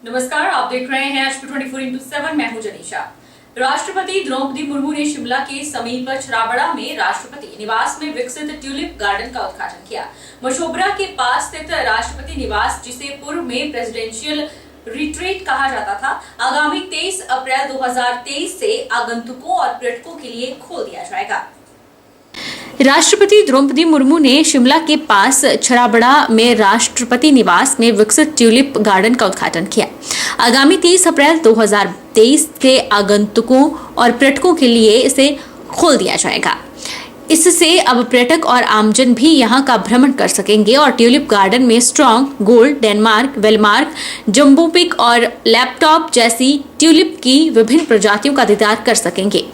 नमस्कार, आप देख रहे हैं HP 24x7। मैं हूं जनीशा। राष्ट्रपति द्रौपदी मुर्मू ने शिमला के समीप छराबड़ा में राष्ट्रपति निवास में विकसित ट्यूलिप गार्डन का उद्घाटन किया। मशोबरा के पास स्थित राष्ट्रपति निवास, जिसे पूर्व में प्रेसिडेंशियल रिट्रीट कहा जाता था, आगामी 23 अप्रैल 2023 से आगंतुकों और पर्यटकों के लिए खोल दिया जाएगा। राष्ट्रपति द्रौपदी मुर्मू ने शिमला के पास छराबड़ा में राष्ट्रपति निवास में विकसित ट्यूलिप गार्डन का उद्घाटन किया। आगामी 23 अप्रैल 2023 से आगंतुकों और पर्यटकों के लिए इसे खोल दिया जाएगा। इससे अब पर्यटक और आमजन भी यहां का भ्रमण कर सकेंगे और ट्यूलिप गार्डन में स्ट्रॉन्ग, गोल्ड, डेनमार्क, वेलमार्क, जम्बो पिक और लैपटॉप जैसी ट्यूलिप की विभिन्न प्रजातियों का दीदार कर सकेंगे।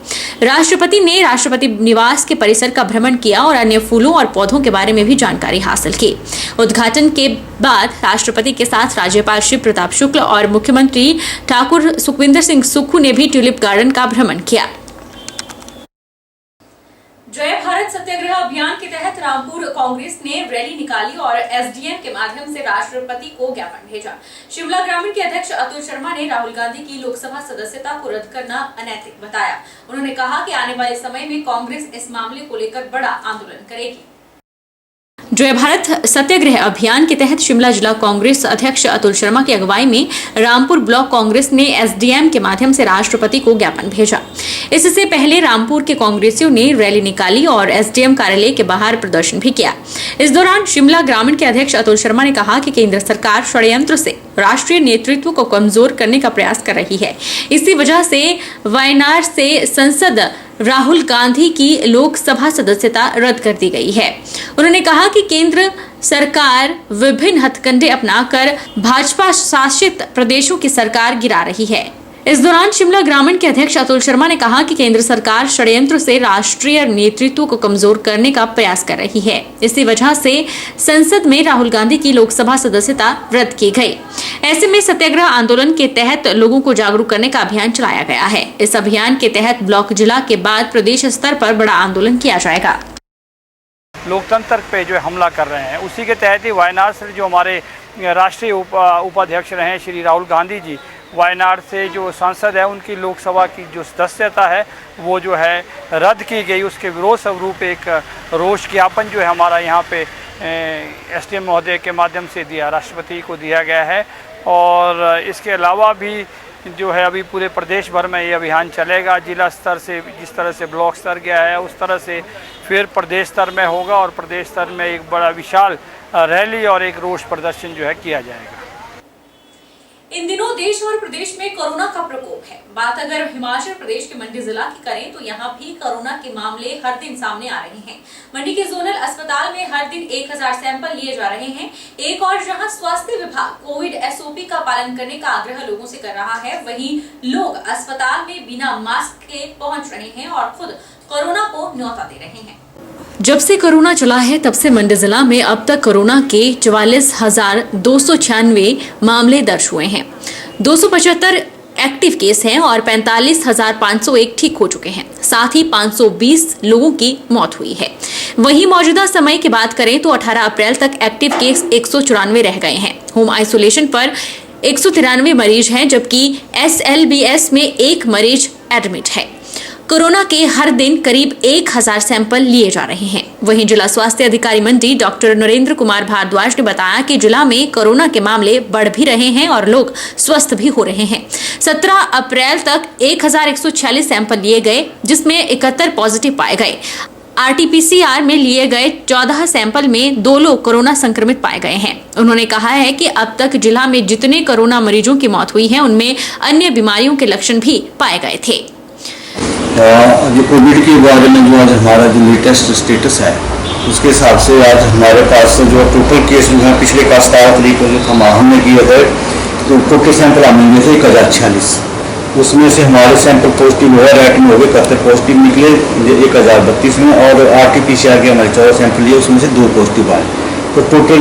राष्ट्रपति ने राष्ट्रपति निवास के परिसर का भ्रमण किया और अन्य फूलों और पौधों के बारे में भी जानकारी हासिल की। उद्घाटन के बाद राष्ट्रपति के साथ राज्यपाल शिव प्रताप शुक्ल और मुख्यमंत्री ठाकुर सुखविंदर सिंह सुक्खू ने भी ट्यूलिप गार्डन का भ्रमण किया। जय भारत सत्याग्रह अभियान के तहत रामपुर कांग्रेस ने रैली निकाली और एसडीएम के माध्यम से राष्ट्रपति को ज्ञापन भेजा। शिमला ग्रामीण के अध्यक्ष अतुल शर्मा ने राहुल गांधी की लोकसभा सदस्यता को रद्द करना अनैतिक बताया। उन्होंने कहा कि आने वाले समय में कांग्रेस इस मामले को लेकर बड़ा आंदोलन करेगी। जय भारत सत्याग्रह अभियान के तहत शिमला जिला कांग्रेस अध्यक्ष अतुल शर्मा की अगुवाई में रामपुर ब्लॉक कांग्रेस ने एसडीएम के माध्यम से राष्ट्रपति को ज्ञापन भेजा। इससे पहले रामपुर के कांग्रेसियों ने रैली निकाली और एसडीएम कार्यालय के बाहर प्रदर्शन भी किया। इस दौरान शिमला ग्रामीण के अध्यक्ष अतुल शर्मा ने कहा कि केंद्र सरकार षड्यंत्र से राष्ट्रीय नेतृत्व को कमजोर करने का प्रयास कर रही है। इसी वजह से वायनाड से सांसद राहुल गांधी की लोकसभा सदस्यता रद्द कर दी गई है। उन्होंने कहा कि केंद्र सरकार विभिन्न हथकंडे अपनाकर भाजपा शासित प्रदेशों की सरकार गिरा रही है। इस दौरान शिमला ग्रामीण के अध्यक्ष अतुल शर्मा ने कहा कि केंद्र सरकार षड्यंत्र से राष्ट्रीय नेतृत्व को कमजोर करने का प्रयास कर रही है। इसी वजह से संसद में राहुल गांधी की लोकसभा सदस्यता रद्द की गई। ऐसे में सत्याग्रह आंदोलन के तहत लोगों को जागरूक करने का अभियान चलाया गया है। इस अभियान के तहत ब्लॉक, जिला के बाद प्रदेश स्तर पर बड़ा आंदोलन किया जाएगा। लोकतंत्र पे जो हमला कर रहे हैं, उसी के तहत ही वायनाड से जो हमारे राष्ट्रीय उपाध्यक्ष रहे श्री राहुल गांधी जी, वायनाड से जो सांसद है, उनकी लोकसभा की जो सदस्यता है वो जो है रद्द की गई। उसके विरोध स्वरूप एक रोष ज्ञापन जो है हमारा यहाँ पे एसडीएम महोदय के माध्यम से राष्ट्रपति को दिया गया है। और इसके अलावा भी जो है अभी पूरे प्रदेश भर में ये अभियान चलेगा। जिला स्तर से जिस तरह से ब्लॉक स्तर गया है, उस तरह से फिर प्रदेश स्तर में होगा और प्रदेश स्तर में एक बड़ा विशाल रैली और एक रोष प्रदर्शन जो है किया जाएगा। इन दिनों देश और प्रदेश में कोरोना का प्रकोप है। बात अगर हिमाचल प्रदेश के मंडी जिला की करें तो यहाँ भी कोरोना के मामले हर दिन सामने आ रहे हैं। मंडी के जोनल अस्पताल में हर दिन 1000 सैंपल लिए जा रहे हैं। एक और जहाँ स्वास्थ्य विभाग कोविड एसओपी का पालन करने का आग्रह लोगों से कर रहा है, वहीं लोग अस्पताल में बिना मास्क के पहुंच रहे हैं और खुद कोरोना को न्योता दे रहे हैं। जब से कोरोना चला है तब से मंडी जिला में अब तक कोरोना के 44,296 मामले दर्ज हुए हैं। 275 एक्टिव केस हैं और 45,501 ठीक हो चुके हैं। साथ ही 520 लोगों की मौत हुई है। वहीं मौजूदा समय की बात करें तो 18 अप्रैल तक एक्टिव केस 194 रह गए हैं। होम आइसोलेशन पर 193 मरीज हैं, जबकि SLBS में 1 मरीज एडमिट है। कोरोना के हर दिन करीब 1000 सैंपल लिए जा रहे हैं। वहीं जिला स्वास्थ्य अधिकारी मंडी डॉक्टर नरेंद्र कुमार भारद्वाज ने बताया कि जिला में कोरोना के मामले बढ़ भी रहे हैं और लोग स्वस्थ भी हो रहे हैं। 17 अप्रैल तक 1146 सैंपल लिए गए, जिसमें 71 पॉजिटिव पाए गए। RT-PCR में लिए गए 14 सैंपल में 2 लोग कोरोना संक्रमित पाए गए हैं। उन्होंने कहा है कि अब तक जिला में जितने कोरोना मरीजों की मौत हुई है, उनमें अन्य बीमारियों के लक्षण भी पाए गए थे। जो कोविड के बारे में जो आज हमारा जो लेटेस्ट स्टेटस है, उसके हिसाब से आज हमारे पास जो टोटल केस जो है पिछले का 17 तारीख को जो हमने किए थे, तो टोटल सैंपल हमने लिए थे 1046। उसमें से हमारे सैंपल पॉजिटिव हुए, रैटिंग हो गए, 71 पॉजिटिव निकले 1032 में, और RT-PCR के हमारे 14 सैंपल लिए, उसमें से 2 पॉजिटिव आए। तो टोटल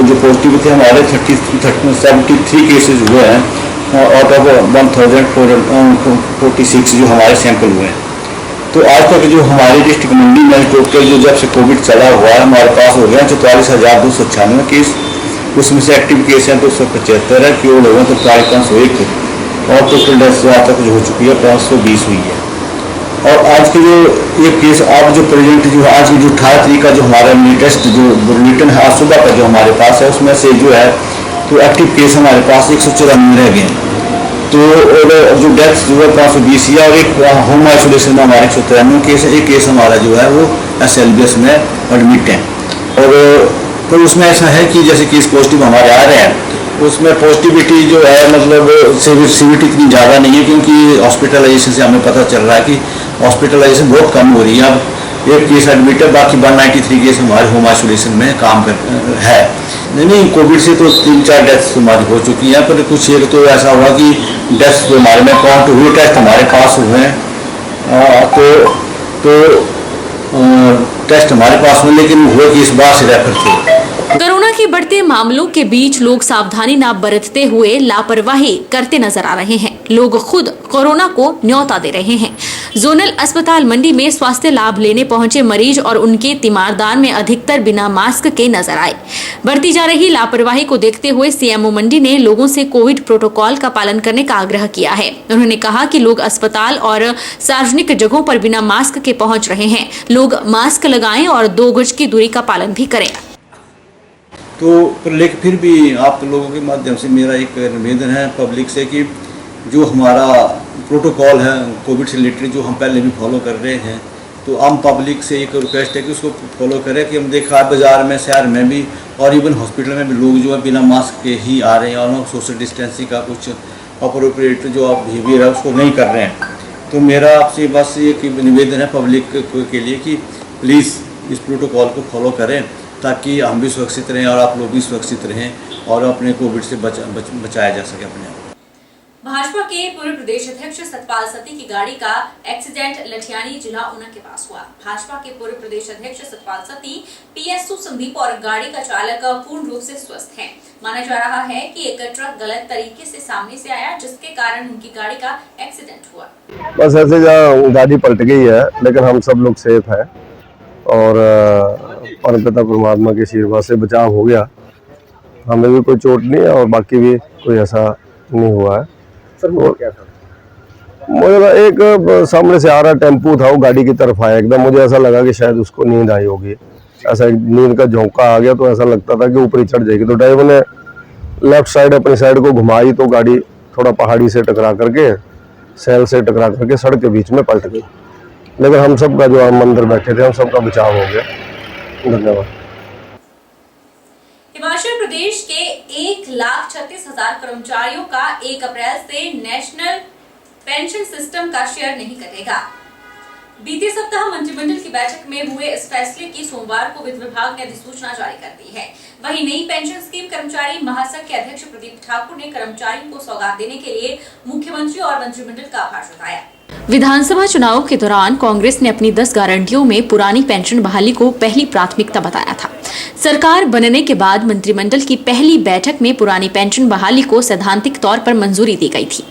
जो पॉजिटिव थे हमारे 73 केसेज हुए हैं आउट ऑफ 1046 जो हमारे सैंपल हुए हैं। तो आज तक जो हमारे डिस्ट्रिक्ट मंडी में टोटल जो जब से कोविड चला हुआ है, हमारे पास हो गया 44,296 केस, उसमें से एक्टिव केस हैं 275 है, क्योर लोगों तो 501 और टोटल डेथ आज तक जो हो चुकी है 520 हुई है। और आज के जो ये केस अब जो प्रेजेंट जो आज की जो 18 तारीख का जो हमारा लेटेस्ट जो बुलेटिन है आज सुबह का जो हमारे पास है, उसमें से जो है तो एक्टिव केस हमारे पास 194 रह गए हैं। तो और जो डेथ जो है 520 है और एक होम आइसोलेशन में हमारे 193 केस है। एक केस हमारा जो है वो SLBS में एडमिट है। और तो उसमें ऐसा है कि जैसे केस पॉजिटिव हमारे आ रहे हैं, उसमें पॉजिटिविटी जो है मतलब सीवियरिटी इतनी ज़्यादा नहीं है, क्योंकि हॉस्पिटलाइजेशन से हमें पता चल रहा है कि हॉस्पिटलाइजेशन बहुत कम हो रही है। अब एक केस एडमिट है, बाकी 193 केस हमारे होम आइसोलेशन में काम कर है। नहीं कोविड से तो 3-4 डेथ्स हमारी हो चुकी हैं, पर कुछ एक तो ऐसा हुआ कि डेथ्स जो हमारे में काउंट हुए, टेस्ट हमारे पास हुए हैं तो टेस्ट हमारे पास में, लेकिन हुए कि इस बार से रेफर थे। कोरोना के बढ़ते मामलों के बीच लोग सावधानी न बरतते हुए लापरवाही करते नजर आ रहे हैं। लोग खुद कोरोना को न्योता दे रहे हैं। जोनल अस्पताल मंडी में स्वास्थ्य लाभ लेने पहुंचे मरीज और उनके तीमारदार में अधिकतर बिना मास्क के नजर आए। बढ़ती जा रही लापरवाही को देखते हुए CMO मंडी ने लोगों से कोविड प्रोटोकॉल का पालन करने का आग्रह किया है। उन्होंने कहा कि लोग अस्पताल और सार्वजनिक जगहों पर बिना मास्क के पहुंच रहे हैं। लोग मास्क लगाएं और 2 गज की दूरी का पालन भी करें। तो लेकिन फिर भी आप लोगों के माध्यम से मेरा एक निवेदन है पब्लिक से कि जो हमारा प्रोटोकॉल है कोविड से रिलेटेड जो हम पहले भी फॉलो कर रहे हैं, तो आम पब्लिक से एक रिक्वेस्ट है कि उसको फॉलो करें। कि हम देखा है बाज़ार में, शहर में भी और इवन हॉस्पिटल में भी लोग जो है बिना मास्क के ही आ रहे हैं और सोशल डिस्टेंसिंग का कुछ अप्रोप्रिएट जो आप बिहेवियर है उसको नहीं कर रहे हैं। तो मेरा आपसे बस एक निवेदन है पब्लिक के लिए कि प्लीज़ इस प्रोटोकॉल को फॉलो करें, ताकि हम भी सुरक्षित रहें और आप लोग भी सुरक्षित रहें और अपने कोविड से बचाया जा सके अपने आप। भाजपा के पूर्व प्रदेश अध्यक्ष सतपाल सत्ती की गाड़ी का एक्सीडेंट लठियानी जिला ऊना के पास हुआ। भाजपा के पूर्व प्रदेश अध्यक्ष सतपाल सत्ती PSU संदीप और गाड़ी का चालक पूर्ण रूप से स्वस्थ हैं। माना जा रहा है कि एक ट्रक गलत तरीके से सामने से आया, जिसके कारण उनकी गाड़ी का एक्सीडेंट हुआ। बस ऐसे गाड़ी पलट गई है, लेकिन हम सब लोग सेफ है और परमपिता परमात्मा के आशीर्वाद से बचाव हो गया। हमें भी कोई चोट नहीं है और बाकी भी कोई ऐसा नहीं हुआ है। सर क्या था? मुझे एक सामने से आ रहा टेम्पू था, वो गाड़ी की तरफ आया एकदम। मुझे ऐसा लगा कि शायद उसको नींद आई होगी। ऐसा नींद का झोंका आ गया तो ऐसा लगता था कि ऊपर ही चढ़ जाएगी। तो ड्राइवर ने लेफ्ट साइड अपनी साइड को घुमाई तो गाड़ी थोड़ा पहाड़ी से टकरा करके, सेल से टकरा करके सड़क के बीच में पलट गई। लेकिन हम सब का जो हम अंदर बैठे थे हम सबका बचाव हो गया। धन्यवाद। हिमाचल प्रदेश के 1,36,000 कर्मचारियों का 1 अप्रैल से नेशनल पेंशन सिस्टम का शेयर नहीं कटेगा। बीते सप्ताह मंत्रिमंडल की बैठक में हुए इस फैसले की सोमवार को वित्त विभाग ने अधिसूचना जारी कर दी है। वहीं नई पेंशन स्कीम कर्मचारी महासंघ के अध्यक्ष प्रदीप ठाकुर ने कर्मचारियों को सौगात देने के लिए मुख्यमंत्री और मंत्रिमंडल का आभार जताया। विधानसभा चुनाव के दौरान कांग्रेस ने अपनी 10 गारंटियों में पुरानी पेंशन बहाली को पहली प्राथमिकता बताया था। सरकार बनने के बाद मंत्रिमंडल की पहली बैठक में पुरानी पेंशन बहाली को सैद्धांतिक तौर पर मंजूरी दी गई थी।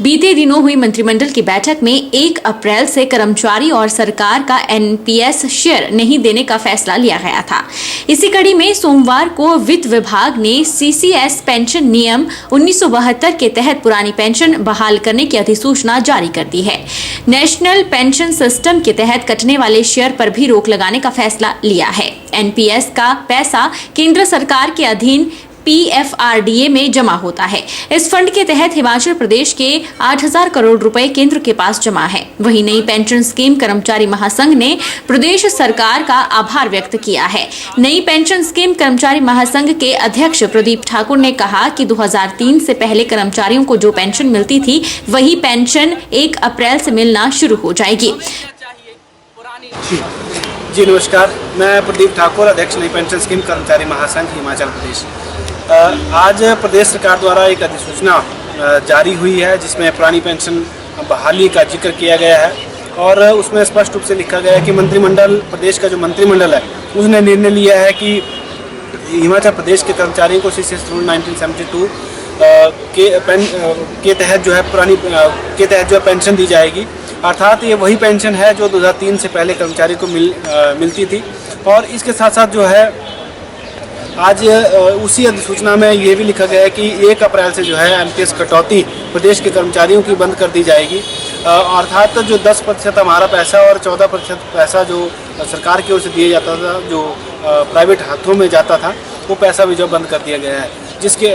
बीते दिनों हुई मंत्रिमंडल की बैठक में 1 अप्रैल से कर्मचारी और सरकार का NPS शेयर नहीं देने का फैसला लिया गया था। इसी कड़ी में सोमवार को वित्त विभाग ने CCS पेंशन नियम 1972 के तहत पुरानी पेंशन बहाल करने की अधिसूचना जारी कर दी है। नेशनल पेंशन सिस्टम के तहत कटने वाले शेयर पर भी रोक लगाने का फैसला लिया है। NPS का पैसा केंद्र सरकार के अधीन PFRDA में जमा होता है। इस फंड के तहत हिमाचल प्रदेश के 8,000 करोड़ रुपए केंद्र के पास जमा है। वहीं नई पेंशन स्कीम कर्मचारी महासंघ ने प्रदेश सरकार का आभार व्यक्त किया है। नई पेंशन स्कीम कर्मचारी महासंघ के अध्यक्ष प्रदीप ठाकुर ने कहा कि 2003 से पहले कर्मचारियों को जो पेंशन मिलती थी वही पेंशन 1 अप्रैल से मिलना शुरू हो जाएगी। जी नमस्कार, मैं प्रदीप ठाकुर, अध्यक्ष नई पेंशन स्कीम कर्मचारी महासंघ हिमाचल प्रदेश। आज प्रदेश सरकार द्वारा एक अधिसूचना जारी हुई है जिसमें पुरानी पेंशन बहाली का जिक्र किया गया है और उसमें स्पष्ट रूप से लिखा गया है कि मंत्रिमंडल, प्रदेश का जो मंत्रिमंडल है उसने निर्णय लिया है कि हिमाचल प्रदेश के कर्मचारियों को CCS रूल 1972 के तहत जो है पुरानी के तहत जो है पेंशन दी जाएगी। अर्थात ये वही पेंशन है जो 2003 से पहले कर्मचारी को मिलती थी। और इसके साथ साथ जो है आज उसी अधिसूचना में ये भी लिखा गया है कि 1 अप्रैल से जो है एमटीएस कटौती प्रदेश के कर्मचारियों की बंद कर दी जाएगी। अर्थात जो 10% हमारा पैसा और 14% पैसा जो सरकार की ओर से दिया जाता था, जो प्राइवेट हाथों में जाता था, वो पैसा भी जो बंद कर दिया गया है। जिसके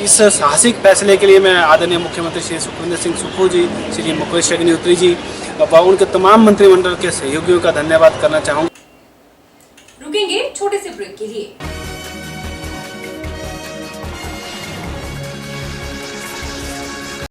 इस साहसिक फैसले के लिए मैं आदरणीय मुख्यमंत्री श्री सुखविंदर सिंह सुक्खू जी, श्री मुकेश अग्निहोत्री जी व उनके तमाम मंत्रिमंडल के सहयोगियों का धन्यवाद करना चाहूँगा। रुकेंगे छोटे से ब्रेक के लिए।